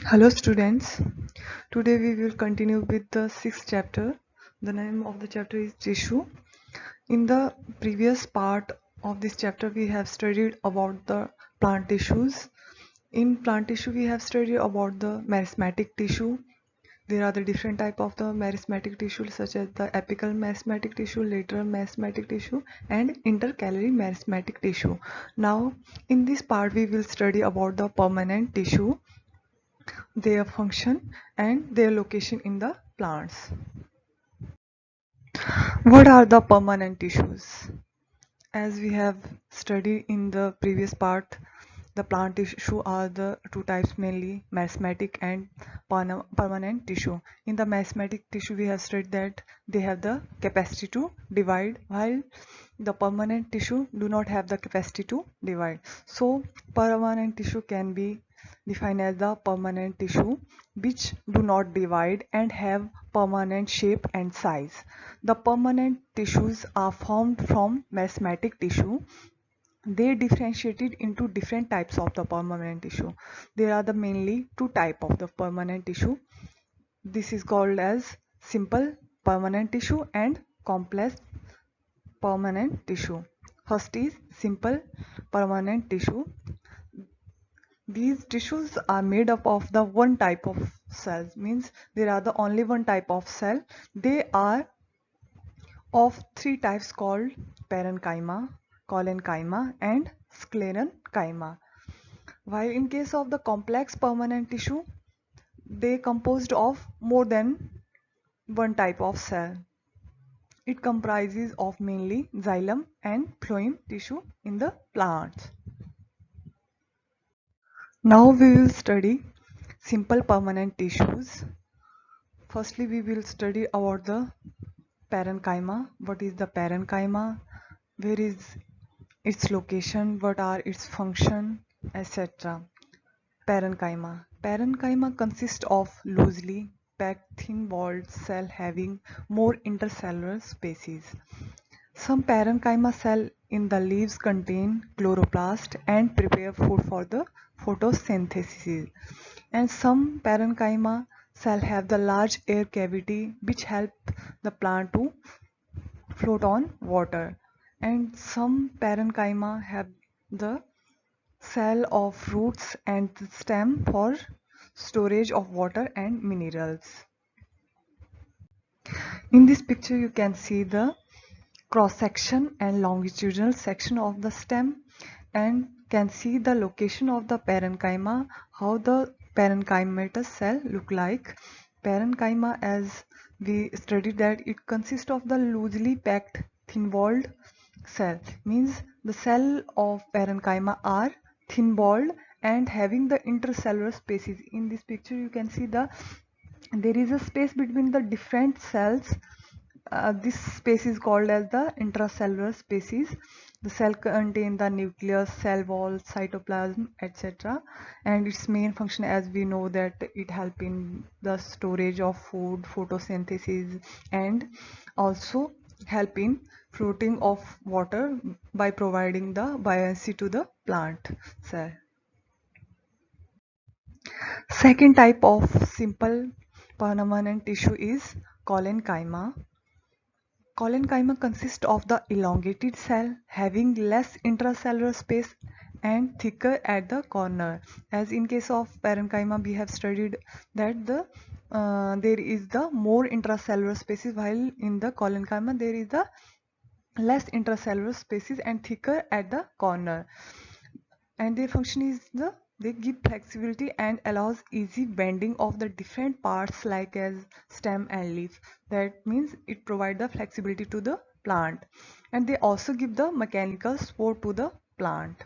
Hello students, today we will continue with the sixth chapter. The name of the chapter is tissue. In the previous part of this chapter we have studied about the plant tissues. In plant tissue we have studied about the meristematic tissue. There are the different type of the meristematic tissue such as the apical meristematic tissue, lateral meristematic tissue and intercalary meristematic tissue. Now in this part we will study about the permanent tissue, their function and their location in the plants. What are the permanent tissues? As we have studied in the previous part, the plant tissue are the two types mainly, meristematic and permanent tissue. In the meristematic tissue we have studied that they have the capacity to divide, while the permanent tissue do not have the capacity to divide. So permanent tissue can be defined as the permanent tissue which do not divide and have permanent shape and size. The permanent tissues are formed from meristematic tissue. They differentiated into different types of the permanent tissue. There are the mainly two type of the permanent tissue. This is called as simple permanent tissue and complex permanent tissue. First is simple permanent tissue. These tissues are made up of the one type of cells, means there are the only one type of cell. They are of three types called parenchyma, collenchyma and sclerenchyma. While in case of the complex permanent tissue, they composed of more than one type of cell. It comprises of mainly xylem and phloem tissue in the plants. Now we will study simple permanent tissues. Firstly, we will study about the parenchyma. What is the parenchyma? Where is its location? What are its function, etc. Parenchyma. Parenchyma consists of loosely packed thin-walled cell having more intercellular spaces. Some parenchyma cells in the leaves contain chloroplast and prepare food for the photosynthesis. And some parenchyma cells have the large air cavity which help the plant to float on water. And some parenchyma have the cell of roots and stem for storage of water and minerals. In this picture you can see the cross section and longitudinal section of the stem and can see the location of the parenchyma, how the parenchymatous cell look like. Parenchyma, as we studied, that it consists of the loosely packed thin-walled cell, means the cell of parenchyma are thin-walled and having the intercellular spaces. In this picture you can see there is a space between the different cells. This space is called as the intracellular spaces. The cell contain the nucleus, cell wall, cytoplasm, etc. And its main function, as we know, that it help in the storage of food, photosynthesis, and also help in floating of water by providing the buoyancy to the plant cell. Second type of simple permanent tissue is collenchyma. Collenchyma consists of the elongated cell having less intracellular space and thicker at the corner. As in case of parenchyma, we have studied that there is the more intracellular spaces, while in the collenchyma there is the less intracellular spaces and thicker at the corner. And their function is they give flexibility and allows easy bending of the different parts like as stem and leaf. That means it provides the flexibility to the plant, and they also give the mechanical support to the plant.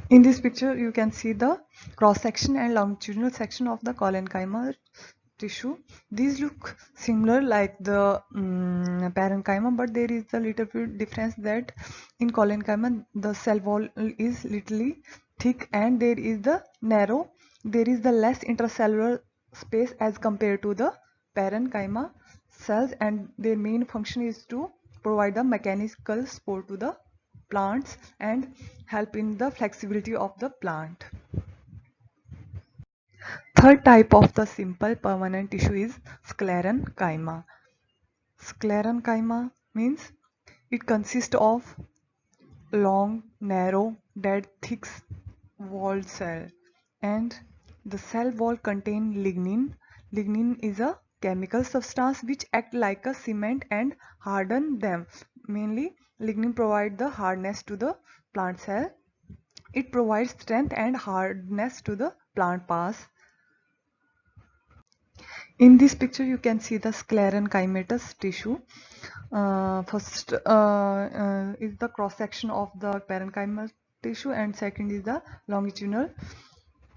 In this picture you can see the cross section and longitudinal section of the collenchyma tissue. These look similar like the parenchyma, but there is a little bit difference that in collenchyma the cell wall is little thick and there is the less intracellular space as compared to the parenchyma cells, and their main function is to provide the mechanical support to the plants and help in the flexibility of the plant. Third type of the simple permanent tissue is sclerenchyma. Sclerenchyma means it consists of long, narrow, dead, thick walled cell, and the cell wall contain lignin. Lignin is a chemical substance which act like a cement and harden them. Mainly, lignin provide the hardness to the plant cell. It provides strength and hardness to the plant parts. In this picture, you can see the sclerenchymatous tissue. First is the cross section of the parenchymal tissue, and second is the longitudinal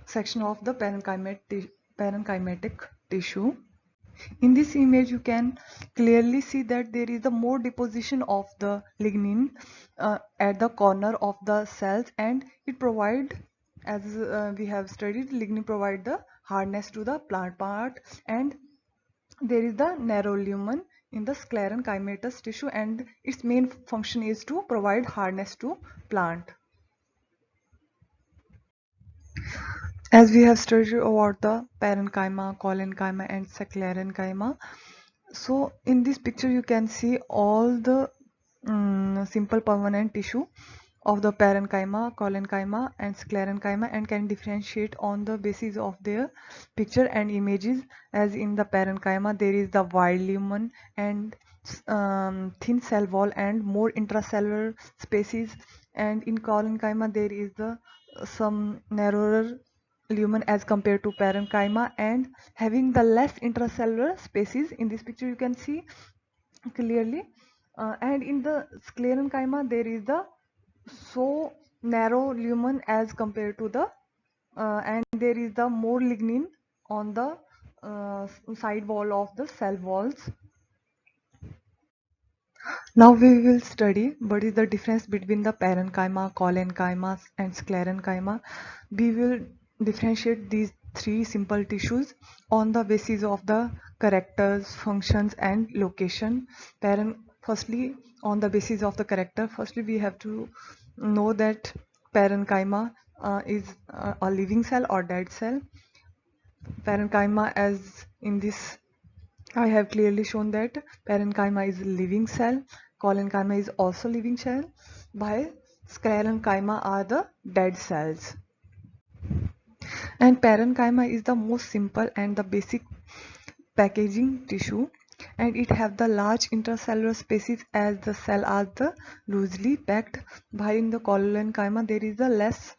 section of the parenchymatic tissue. In this image, you can clearly see that there is a more deposition of the lignin at the corner of the cells, and it provide, as we have studied, lignin provide the hardness to the plant part, and there is the narrow lumen in the sclerenchymatous tissue, and its main function is to provide hardness to plant. As we have studied about the parenchyma, collenchyma, and sclerenchyma, so in this picture you can see all the simple permanent tissue of the parenchyma, collenchyma, and sclerenchyma, and can differentiate on the basis of their picture and images. As in the parenchyma, there is the wide lumen and thin cell wall and more intracellular spaces, and in collenchyma there is the some narrower lumen as compared to parenchyma and having the less intracellular spaces. In this picture you can see clearly, and in the sclerenchyma there is the so narrow lumen as compared to the and there is the more lignin on the side wall of the cell walls. Now we will study what is the difference between the parenchyma, collenchyma, and sclerenchyma. We will differentiate these three simple tissues on the basis of the characters, functions, and location. Firstly, on the basis of the character, firstly we have to know that parenchyma is a living cell or dead cell. Parenchyma, as in this I have clearly shown that parenchyma is a living cell, collenchyma is also living cell, while sclerenchyma are the dead cells. And parenchyma is the most simple and the basic packaging tissue, and it have the large intracellular spaces as the cell are the loosely packed, while in the collenchyma there is the less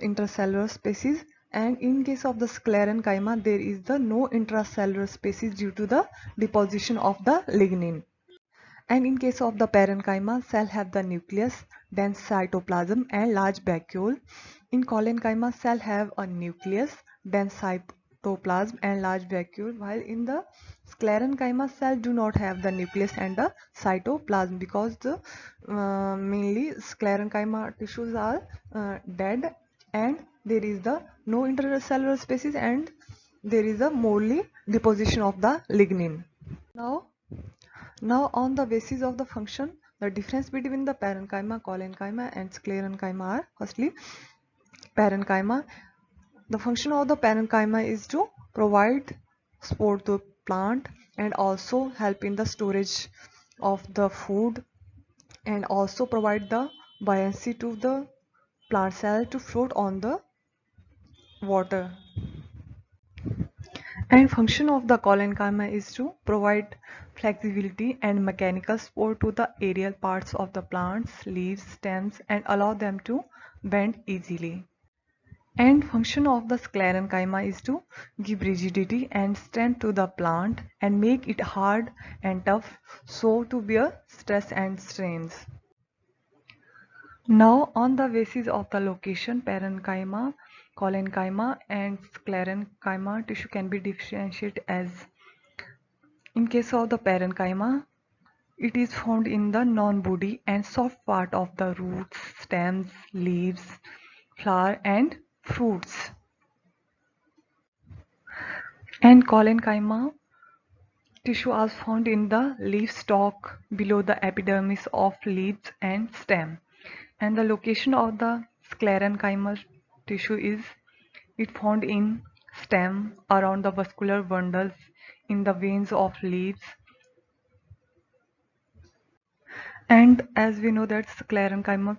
intracellular spaces, and in case of the sclerenchyma there is the no intracellular spaces due to the deposition of the lignin. And in case of the parenchyma, cell have the nucleus, dense cytoplasm, and large vacuole. In collenchyma, cell have a nucleus, dense cytoplasm, and large vacuole, while in the sclerenchyma, cell do not have the nucleus and the cytoplasm because the mainly sclerenchyma tissues are dead, and there is the no intercellular spaces, and there is a morely deposition of the lignin. Now, on the basis of the function, the difference between the parenchyma, collenchyma, and sclerenchyma are: firstly, parenchyma. The function of the parenchyma is to provide support to plant and also help in the storage of the food, and also provide the buoyancy to the plant cell to float on the water. And function of the collenchyma is to provide flexibility and mechanical support to the aerial parts of the plants, leaves, stems, and allow them to bend easily. And function of the sclerenchyma is to give rigidity and strength to the plant and make it hard and tough so to bear stress and strains. Now, on the basis of the location, parenchyma, collenchyma, and sclerenchyma tissue can be differentiated as: in case of the parenchyma, it is found in the non-woody and soft part of the roots, stems, leaves, flower, and fruits. And collenchyma tissue is found in the leaf stalk below the epidermis of leaves and stem. And the location of the sclerenchyma tissue is it found in stem, around the vascular bundles, in the veins of leaves. And as we know that sclerenchymal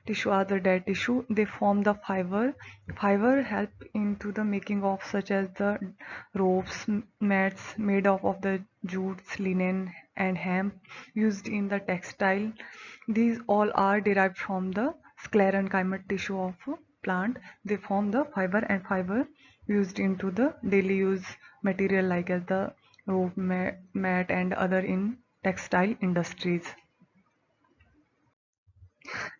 tissue are the dead tissue, they form the fiber. Fiber help into the making of such as the ropes, mats made of the jutes, linen and hemp used in the textile. These all are derived from the sclerenchymal tissue of a plant. They form the fiber and fiber used into the daily use material like as the rope mat and other in textile industries.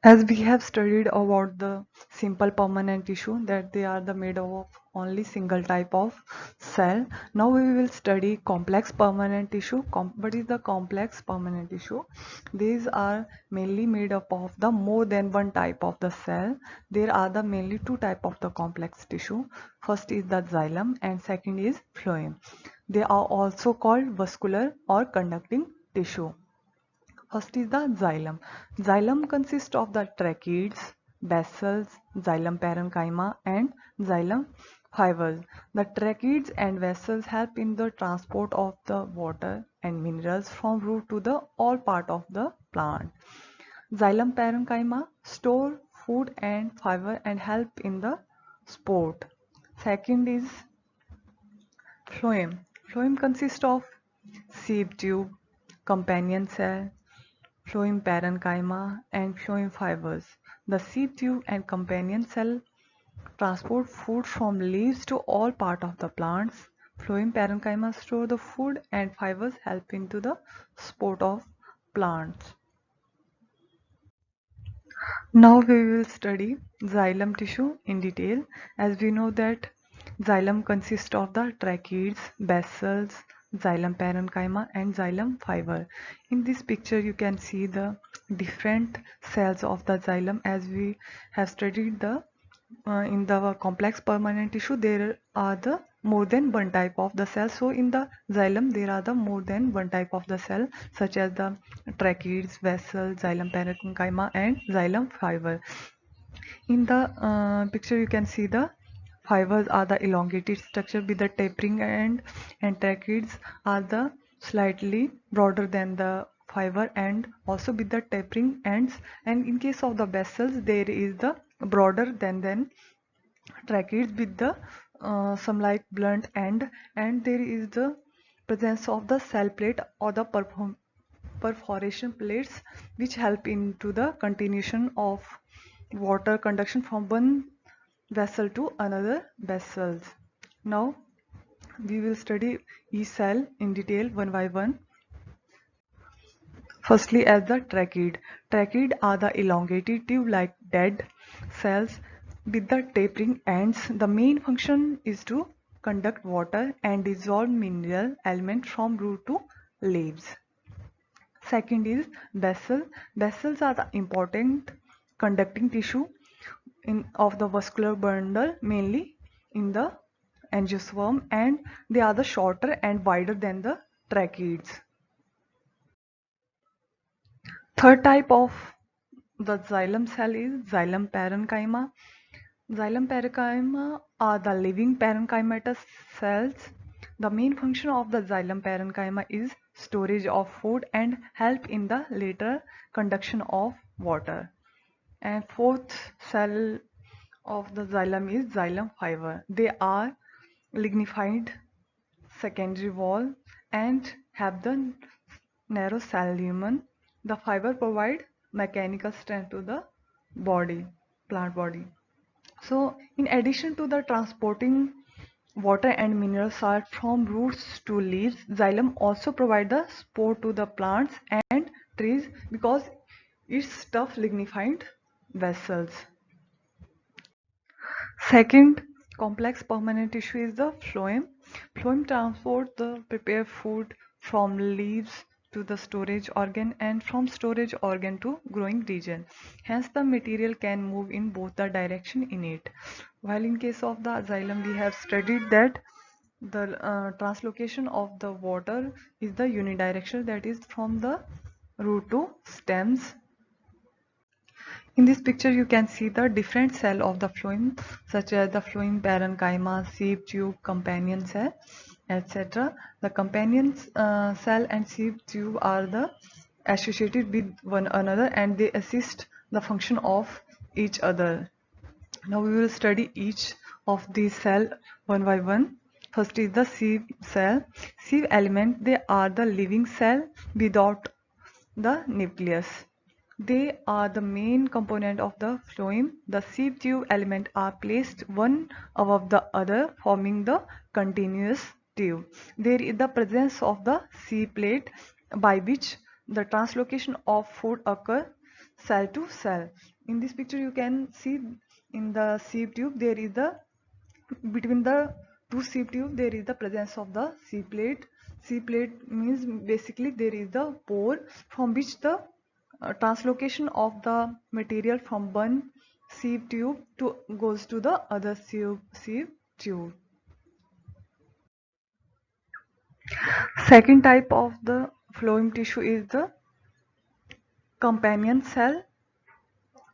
As we have studied about the simple permanent tissue that they are the made of only single type of cell. Now we will study complex permanent tissue. What is the complex permanent tissue? These are mainly made up of the more than one type of the cell. There are the mainly two type of the complex tissue. First is the xylem and second is phloem. They are also called vascular or conducting tissue. First is the xylem. Xylem consists of the tracheids, basals, xylem parenchyma and xylem fibers. The tracheids and vessels help in the transport of the water and minerals from root to the all part of the plant. Xylem parenchyma store food and fiber and help in the sport. Second is phloem. Phloem consists of sieve tube, companion cell, phloem parenchyma and phloem fibers. The seed tube and companion cell transport food from leaves to all part of the plants. Phloem parenchyma store the food and fibers help into the support of plants. Now we will study xylem tissue in detail. As we know that xylem consists of the tracheids, basals, xylem parenchyma and xylem fiber. In this picture you can see the different cells of the xylem. As we have studied the in the complex permanent tissue there are the more than one type of the cell. So in the xylem there are the more than one type of the cell such as the tracheids, vessel, xylem parenchyma and xylem fiber. In the picture you can see the fibers are the elongated structure with the tapering end and tracheids are the slightly broader than the fiber and also with the tapering ends, and in case of the vessels there is the broader than tracheids with the some like blunt end, and there is the presence of the cell plate or the perforation plates which help into the continuation of water conduction from one vessel to another vessels. Now we will study each cell in detail one by one. Firstly, as the tracheid. Tracheid are the elongated tube-like dead cells with the tapering ends. The main function is to conduct water and dissolve mineral elements from root to leaves. Second is vessel. Vessels are the important conducting tissue of the vascular bundle, mainly in the angiosperm, and they are the shorter and wider than the tracheids. Third type of the xylem cell is xylem parenchyma. Xylem parenchyma are the living parenchymatous cells. The main function of the xylem parenchyma is storage of food and help in the later conduction of water. And fourth cell of the xylem is xylem fiber. They are lignified secondary wall and have the narrow cell lumen. The fiber provide mechanical strength to the body, plant body. So in addition to the transporting water and mineral salt from roots to leaves, xylem also provide the support to the plants and trees because it's tough lignified vessels. Second complex permanent tissue is the phloem. Phloem transports the prepared food from leaves to the storage organ and from storage organ to growing region. Hence the material can move in both the direction in it. While in case of the xylem we have studied that the translocation of the water is the unidirectional, that is from the root to stems. In this picture, you can see the different cell of the phloem, such as the phloem parenchyma, sieve tube, companion cell, etc. The companion cell and sieve tube are the associated with one another and they assist the function of each other. Now we will study each of these cells one by one. First is the sieve cell. Sieve element, they are the living cell without the nucleus. They are the main component of the phloem. The sieve tube elements are placed one above the other, forming the continuous tube. There is the presence of the sieve plate by which the translocation of food occurs cell to cell. In this picture, you can see in the sieve tube there is the between the two sieve tube there is the presence of the sieve plate. Sieve plate means basically there is the pore from which the translocation of the material from one sieve tube to goes to the other sieve tube. Second type of the phloem tissue is the companion cell.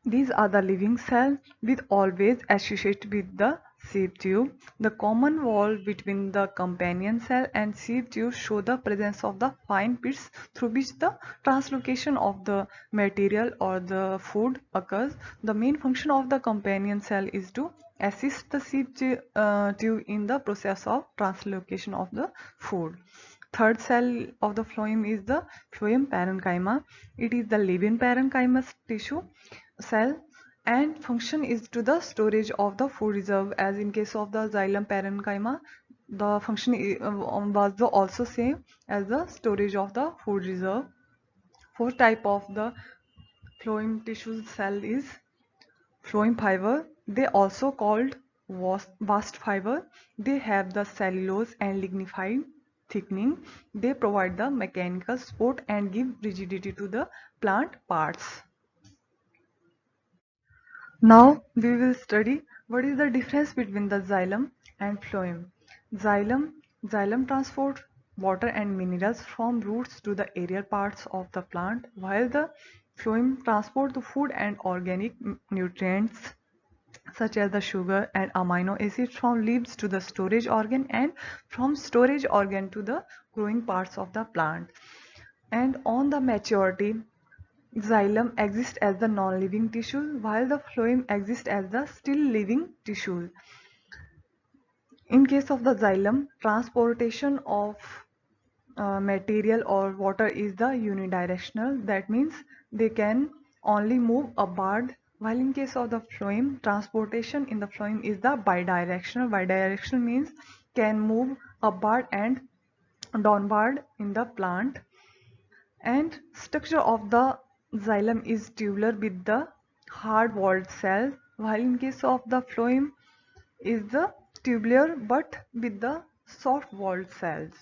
These are the living cells with always associated with the sieve tube. The common wall between the companion cell and sieve tube show the presence of the fine pits through which the translocation of the material or the food occurs. The main function of the companion cell is to assist the sieve tube in the process of translocation of the food. Third cell of the phloem is the phloem parenchyma. It is the living parenchyma tissue cell and function is to the storage of the food reserve. As in case of the xylem parenchyma, the function was the also same as the storage of the food reserve. Fourth type of the phloem tissue cell is phloem fiber. They also called bast fiber. They have the cellulose and lignified thickening. They provide the mechanical support and give rigidity to the plant parts. Now we will study what is the difference between the xylem and phloem. Xylem transport water and minerals from roots to the aerial parts of the plant, while the phloem transport the food and organic nutrients such as the sugar and amino acids from leaves to the storage organ and from storage organ to the growing parts of the plant. And on the maturity, xylem exists as the non-living tissue while the phloem exists as the still living tissue. In case of the xylem, transportation of material or water is the unidirectional. That means they can only move upward, while in case of the phloem, transportation in the phloem is the bidirectional. Bidirectional means can move upward and downward in the plant. And structure of the xylem is tubular with the hard-walled cells, while in case of the phloem is the tubular but with the soft-walled cells.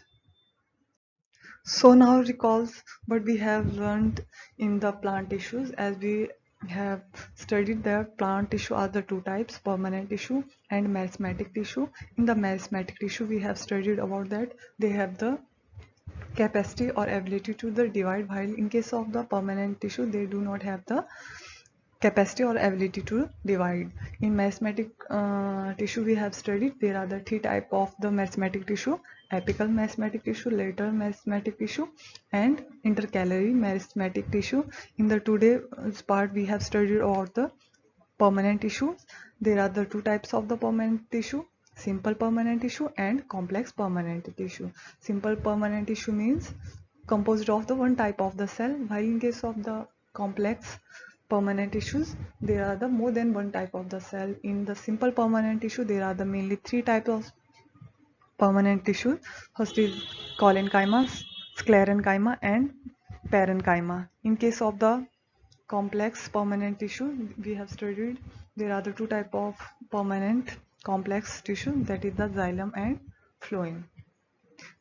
So now recalls what we have learned in the plant tissues. As we have studied that plant tissue are the two types, permanent tissue and meristematic tissue. In the meristematic tissue we have studied about that they have the capacity or ability to the divide, while in case of the permanent tissue they do not have the capacity or ability to divide. In meristematic tissue we have studied there are the three type of the meristematic tissue: apical meristematic tissue, lateral meristematic tissue, and intercalary meristematic tissue. In the today's part we have studied about the permanent tissue. There are the two types of the permanent tissue: simple permanent tissue and complex permanent tissue. Simple permanent tissue means composed of the one type of the cell, while in case of the complex permanent tissues there are the more than one type of the cell. In the simple permanent tissue there are the mainly three types of permanent tissue. First is collenchyma, sclerenchyma, and parenchyma. In case of the complex permanent tissue we have studied there are the two type of permanent complex tissue, that is the xylem and phloem.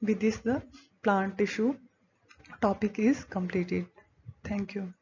With this the plant tissue topic is completed. Thank you.